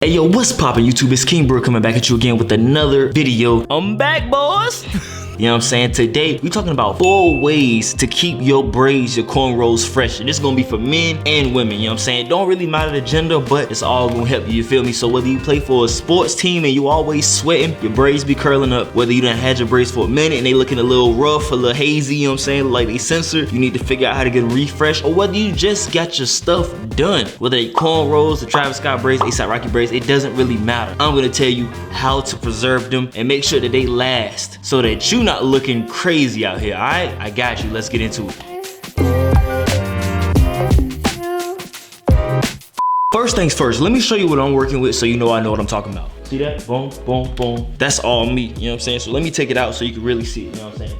Hey yo, what's poppin' YouTube? It's King Bro coming back at you again with another video. I'm back, boys. You know what I'm saying? Today, we talking about 4 ways to keep your braids, your cornrows fresh. And this is gonna be for men and women, you know what I'm saying? It don't really matter the gender, but it's all gonna help you, you feel me? So whether you play for a sports team and you always sweating, your braids be curling up, whether you done had your braids for a minute and they looking a little rough, a little hazy, you know what I'm saying? Like they censored, you need to figure out how to get them refreshed, or whether you just got your stuff done. Whether they cornrows, the Travis Scott braids, ASAP Rocky braids, it doesn't really matter. I'm gonna tell you how to preserve them and make sure that they last so that you not looking crazy out here. All right, I got you. Let's get into it. First things first, let me show you what I'm working with so you know I know what I'm talking about. See that? Boom, boom, boom. That's all me, you know what I'm saying? So let me take it out so you can really see it, you know what I'm saying?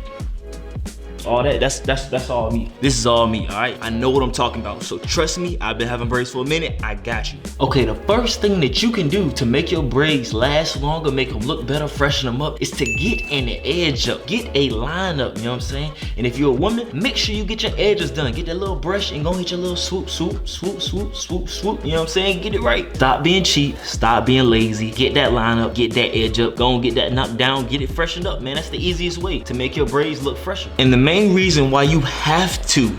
All that, that's all me. This is all me, all right? I know what I'm talking about, so trust me, I've been having braids for a minute, I got you. Okay, the first thing that you can do to make your braids last longer, make them look better, freshen them up, is to get an edge up, get a line up, you know what I'm saying? And if you're a woman, make sure you get your edges done. Get that little brush and go hit your little swoop, swoop, swoop, swoop, swoop, swoop, you know what I'm saying? Get it right. Stop being cheap, stop being lazy, get that line up, get that edge up, go and get that knocked down, get it freshened up, man. That's the easiest way to make your braids look fresher. And the main reason why you have to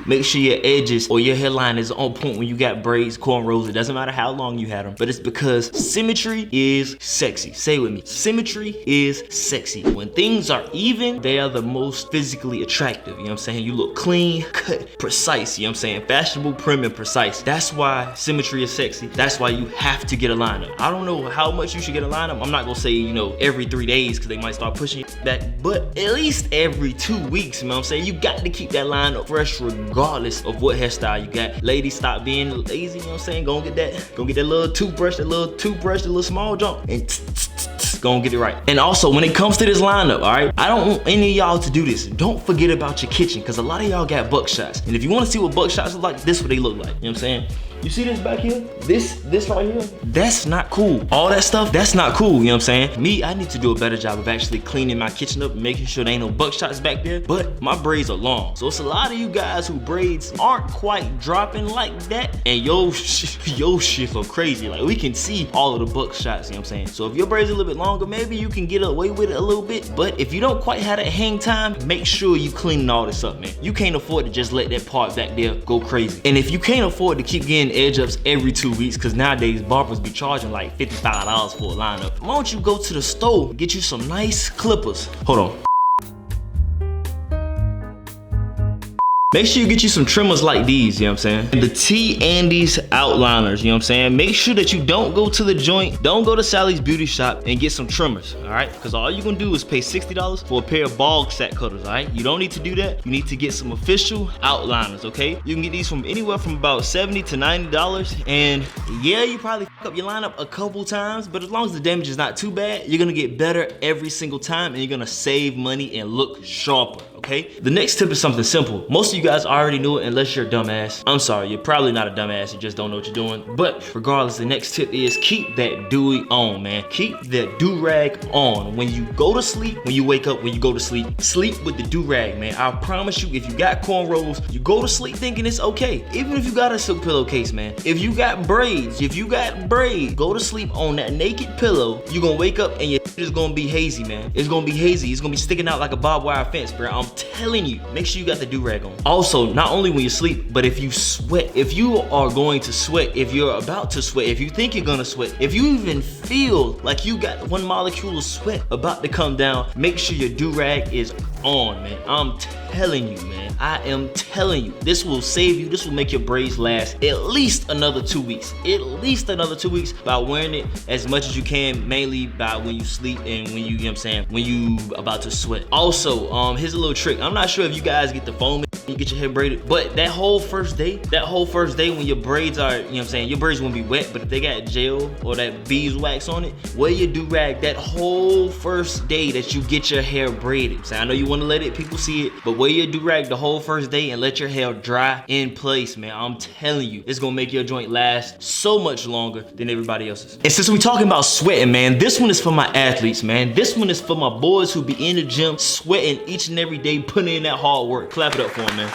make sure your edges or your hairline is on point when you got braids, cornrows, it doesn't matter how long you had them, but it's because symmetry is sexy. Say it with me, symmetry is sexy. When things are even, they are the most physically attractive, you know what I'm saying? You look clean, cut, precise, you know what I'm saying? Fashionable, prim, and precise. That's why symmetry is sexy. That's why you have to get a lineup. I don't know how much you should get a lineup. I'm not gonna say, you know, every 3 days because they might start pushing you back, but at least every 2 weeks, you know what I'm saying? You got to keep that line up fresh regardless of what hairstyle you got. Ladies, stop being lazy, you know what I'm saying? Go and get that little toothbrush, that little small jump, and go and get it right. And also, when it comes to this lineup, all right, I don't want any of y'all to do this. Don't forget about your kitchen, because a lot of y'all got buckshots. And if you want to see what buckshots look like, this is what they look like, you know what I'm saying? You see this back here? This right here? That's not cool. All that stuff, that's not cool, you know what I'm saying? Me, I need to do a better job of actually cleaning my kitchen up and making sure there ain't no buckshots back there, but my braids are long. So it's a lot of you guys who braids aren't quite dropping like that, and yo shit look crazy. Like, we can see all of the buckshots, you know what I'm saying? So if your braids are a little bit longer, maybe you can get away with it a little bit, but if you don't quite have that hang time, make sure you cleaning all this up, man. You can't afford to just let that part back there go crazy. And if you can't afford to keep getting edge ups every 2 weeks, because nowadays barbers be charging like $55 for a lineup, why don't you go to the store and get you some nice clippers? Hold on. Make sure you get you some trimmers like these, you know what I'm saying? The T. Andy's outliners, you know what I'm saying? Make sure that you don't go to the joint, don't go to Sally's Beauty Shop and get some trimmers, all right? Because all you're gonna do is pay $60 for a pair of ball sack cutters, all right? You don't need to do that. You need to get some official outliners, okay? You can get these from anywhere from about $70 to $90. And yeah, you probably fuck up your lineup a couple times, but as long as the damage is not too bad, you're gonna get better every single time and you're gonna save money and look sharper, okay? The next tip is something simple. Most of you guys already knew it unless you're a dumbass. I'm sorry, you're probably not a dumbass, you just don't know what you're doing. But regardless, the next tip is keep that dewy on, man. Keep that do-rag on. When you go to sleep, when you wake up, when you go to sleep, sleep with the do-rag, man. I promise you, if you got cornrows, you go to sleep thinking it's okay. Even if you got a silk pillowcase, man. If you got braids, go to sleep on that naked pillow, you're gonna wake up and your is gonna be hazy, man. It's gonna be hazy. It's gonna be sticking out like a barbed wire fence, bro. I'm telling you, make sure you got the do-rag on. Also, not only when you sleep, but if you sweat, if you are going to sweat, if you're about to sweat, if you think you're gonna sweat, if you even feel like you got one molecule of sweat about to come down, make sure your do-rag is on, man. I'm telling you, man. I am telling you, this will save you. This will make your braids last at least another 2 weeks. At least another 2 weeks by wearing it as much as you can, mainly by when you sleep and when you know what I'm saying, when you about to sweat. Also, here's a little trick. I'm not sure if you guys get the foam you get your hair braided, but that whole first day when your braids are, you know what I'm saying, your braids won't be wet, but if they got gel or that beeswax on it, wear your do-rag that whole first day that you get your hair braided. So I know you want to let people see it, but wear your do-rag the whole first day and let your hair dry in place, man. I'm telling you, it's gonna make your joint last so much longer than everybody else's. And since we talking about sweating, man, this one is for my athletes, man. This one is for my boys who be in the gym sweating each and every day, putting in that hard work. Clap it up for them, man.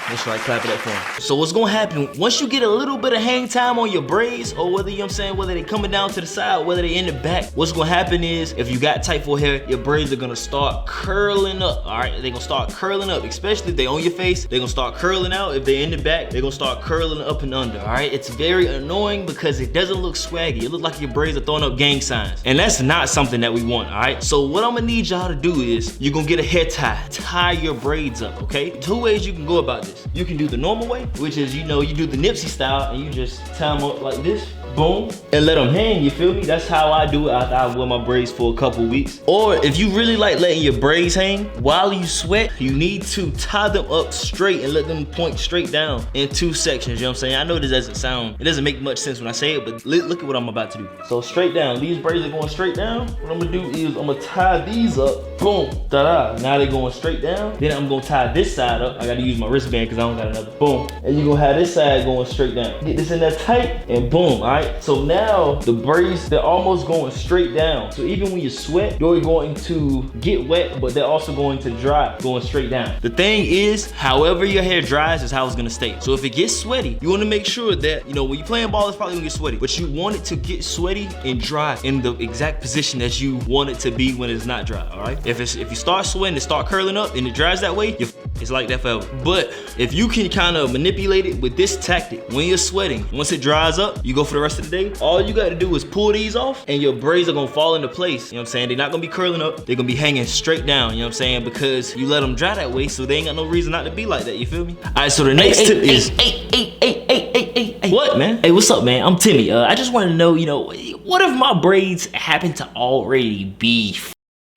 Make sure I clap it up for him. So what's gonna happen, once you get a little bit of hang time on your braids, or whether, you know what I'm saying, whether they coming down to the side, whether they in the back, what's gonna happen is, if you got tight full hair, your braids are gonna start curling up, all right? They're gonna start curling up, especially if they on your face, they're gonna start curling out. If they're in the back, they're gonna start curling up and under, all right? It's very annoying because it doesn't look swaggy. It looks like your braids are throwing up gang signs, and that's not something that we want, all right? So what I'm gonna need y'all to do is, you're gonna get a hair tie. Tie your braids up, okay? 2 ways you can go about this. You can do the normal way, which is, you know, you do the Nipsey style and you just tie them up like this, boom, and let them hang, you feel me? That's how I do it after I wear my braids for a couple weeks. Or if you really like letting your braids hang, while you sweat, you need to tie them up straight and let them point straight down in 2 sections, you know what I'm saying? I know this doesn't sound, it doesn't make much sense when I say it, but look at what I'm about to do. So straight down, these braids are going straight down. What I'm gonna do is, I'm gonna tie these up, boom, ta-da. Now they're going straight down. Then I'm gonna tie this side up. I gotta use my wristband because I don't got another, boom. And you're gonna have this side going straight down. Get this in there tight, and boom, all right? So now the braids, they're almost going straight down. So even when you sweat, you're going to get wet, but they're also going to dry, going straight down. The thing is, however your hair dries is how it's gonna stay. So if it gets sweaty, you wanna make sure that, you know, when you're playing ball, it's probably gonna get sweaty, but you want it to get sweaty and dry in the exact position that you want it to be when it's not dry, all right? If you start sweating, it start curling up and it dries that way, it's like that forever. But if you can kind of manipulate it with this tactic, when you're sweating, once it dries up, you go for the rest of the day, all you gotta do is pull these off and your braids are gonna fall into place, you know what I'm saying? They're not gonna be curling up, they're gonna be hanging straight down, you know what I'm saying? Because you let them dry that way, so they ain't got no reason not to be like that, you feel me? All right, so the next tip is... Hey, what, man? Hey, what's up, man? I'm Timmy. I just wanted to know, you know, what if my braids happen to already be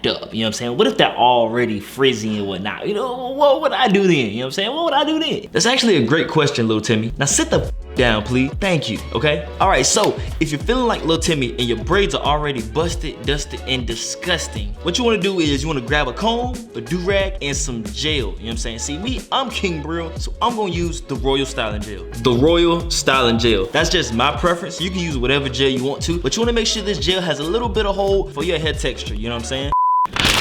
up, you know what I'm saying? What if they're already frizzy and whatnot? You know, what would I do then? You know what I'm saying? What would I do then? That's actually a great question, little Timmy. Now sit the down, please. Thank you, okay? All right, so if you're feeling like little Timmy and your braids are already busted, dusted, and disgusting, what you wanna do is you wanna grab a comb, a do-rag, and some gel, you know what I'm saying? See, me, I'm King Brill, so I'm gonna use the Royal Styling Gel. The Royal Styling Gel. That's just my preference. You can use whatever gel you want to, but you wanna make sure this gel has a little bit of hold for your hair texture, you know what I'm saying?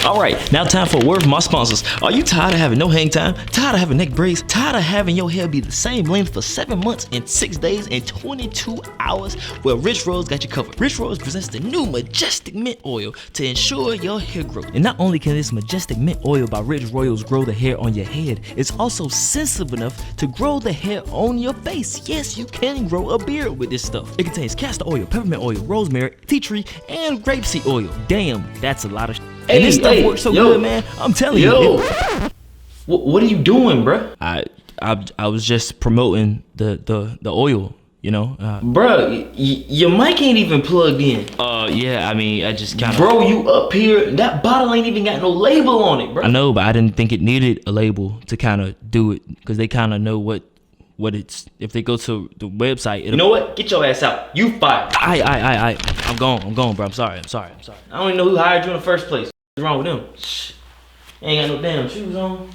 All right, now time for a word from my sponsors. Are you tired of having no hang time? Tired of having neck braids? Tired of having your hair be the same length for 7 months and 6 days and 22 hours? Well, Rich Rose got you covered. Rich Rose presents the new Majestic Mint Oil to ensure your hair growth. And not only can this Majestic Mint Oil by Rich Royals grow the hair on your head, it's also sensitive enough to grow the hair on your face. Yes, you can grow a beard with this stuff. It contains castor oil, peppermint oil, rosemary, tea tree, and grapeseed oil. Damn, that's a lot of and this stuff works so good, man. I'm telling you. What are you doing, bro? I was just promoting the oil, you know. Bro, your mic ain't even plugged in. Yeah, I mean, I just kind of. Bro, you up here? That bottle ain't even got no label on it, bro. I know, but I didn't think it needed a label to kind of do it, because they kind of know what it's. If they go to the website, you know what? Get your ass out. You fired. I'm gone, bro. I'm sorry. I don't even know who hired you in the first place. What's wrong with them? Shh. Ain't got no damn shoes on.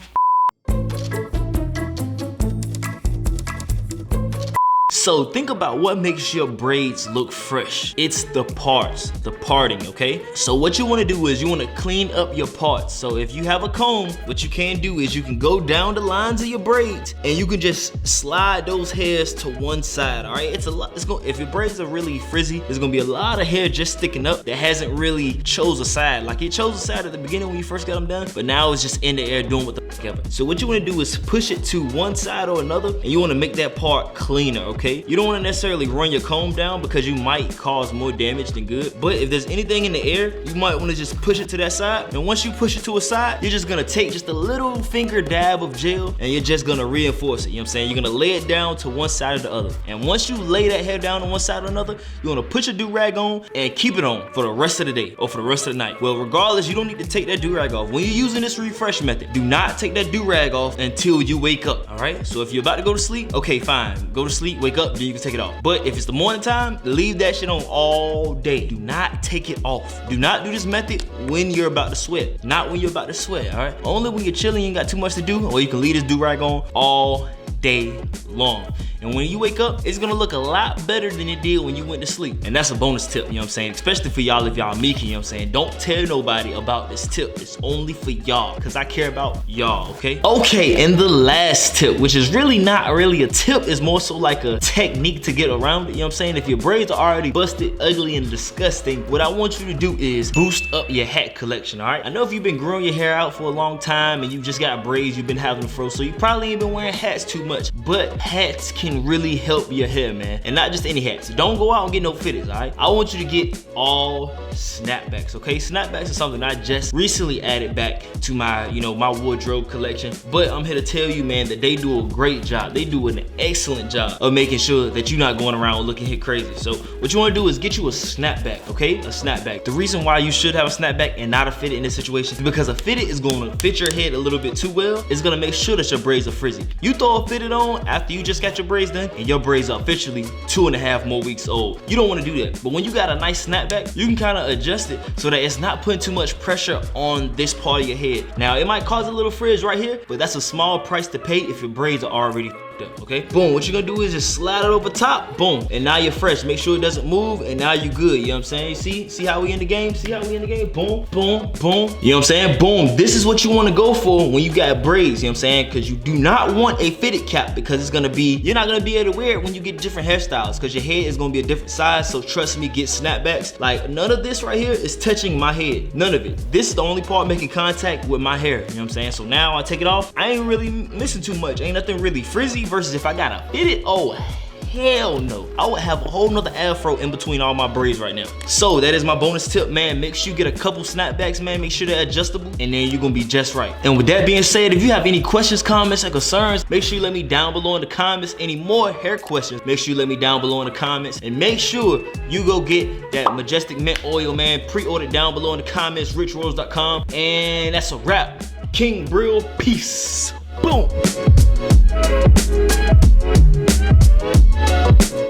So think about what makes your braids look fresh. It's the parts, the parting, okay? So what you wanna do is you wanna clean up your parts. So if you have a comb, what you can do is you can go down the lines of your braids and you can just slide those hairs to one side, all right? It's a lot, if your braids are really frizzy, there's gonna be a lot of hair just sticking up that hasn't really chose a side. Like it chose a side at the beginning when you first got them done, but now it's just in the air doing what the fuck ever. So what you wanna do is push it to one side or another, and you wanna make that part cleaner, okay? You don't wanna necessarily run your comb down because you might cause more damage than good. But if there's anything in the air, you might wanna just push it to that side. And once you push it to a side, you're just gonna take just a little finger dab of gel and you're just gonna reinforce it, you know what I'm saying? You're gonna lay it down to one side or the other. And once you lay that hair down on one side or another, you wanna put your do-rag on and keep it on for the rest of the day or for the rest of the night. Well, regardless, you don't need to take that do-rag off. When you're using this refresh method, do not take that do-rag off until you wake up, all right? So if you're about to go to sleep, okay, fine. Go to sleep, wake up, then you can take it off. But if it's the morning time, leave that shit on all day. Do not take it off. Do not do this method when you're about to sweat. Not when you're about to sweat, all right? Only when you're chilling, you ain't got too much to do, or you can leave this do-rag on all day long. And when you wake up, it's gonna look a lot better than it did when you went to sleep. And that's a bonus tip, you know what I'm saying? Especially for y'all if y'all meeky, you know what I'm saying? Don't tell nobody about this tip. It's only for y'all, because I care about y'all, okay? Okay, and the last tip, which is really not really a tip, is more so like a technique to get around it, you know what I'm saying? If your braids are already busted, ugly, and disgusting, what I want you to do is boost up your hat collection, all right? I know if you've been growing your hair out for a long time and you just got braids, you've been having them fro, so you probably ain't been wearing hats too much, but hats can really help your hair, man. And not just any hats. Don't go out and get no fitteds, all right? I want you to get all snapbacks, okay? Snapbacks is something I just recently added back to my, you know, my wardrobe collection, but I'm here to tell you, man, that they do a great job. They do an excellent job of making sure that you're not going around looking here crazy. So what you want to do is get you a snapback, okay? A snapback. The reason why you should have a snapback and not a fitted in this situation is because a fitted is going to fit your head a little bit too well. It's going to make sure that your braids are frizzy. You throw a fitted on after you just got your braids done and your braids are officially 2.5 more weeks old. You don't want to do that. But when you got a nice snapback, you can kind of adjust it so that it's not putting too much pressure on this part of your head. Now, it might cause a little frizz right here, but that's a small price to pay if your braids are already up, okay? Boom, what you're gonna do is just slide it over top, boom, and now you're fresh. Make sure it doesn't move, and now you good, you know what I'm saying? See how we in the game? See how we in the game? Boom, boom, boom. You know what I'm saying? Boom, this is what you wanna go for when you got braids, you know what I'm saying? Because you do not want a fitted cap, because it's gonna be, you're not gonna be able to wear it when you get different hairstyles, because your head is gonna be a different size, so trust me, get snapbacks. Like, none of this right here is touching my head, none of it. This is the only part making contact with my hair, you know what I'm saying? So now I take it off, I ain't really missing too much, ain't nothing really frizzy, versus if I gotta fit it, oh hell no. I would have a whole nother afro in between all my braids right now. So that is my bonus tip, man. Make sure you get a couple snapbacks, man. Make sure they're adjustable, and then you're gonna be just right. And with that being said, if you have any questions, comments, and concerns, make sure you let me down below in the comments. Any more hair questions, make sure you let me down below in the comments, and make sure you go get that Majestic Mint Oil, man. Pre-order down below in the comments, richrose.com. And that's a wrap. King Brill, peace. Boom.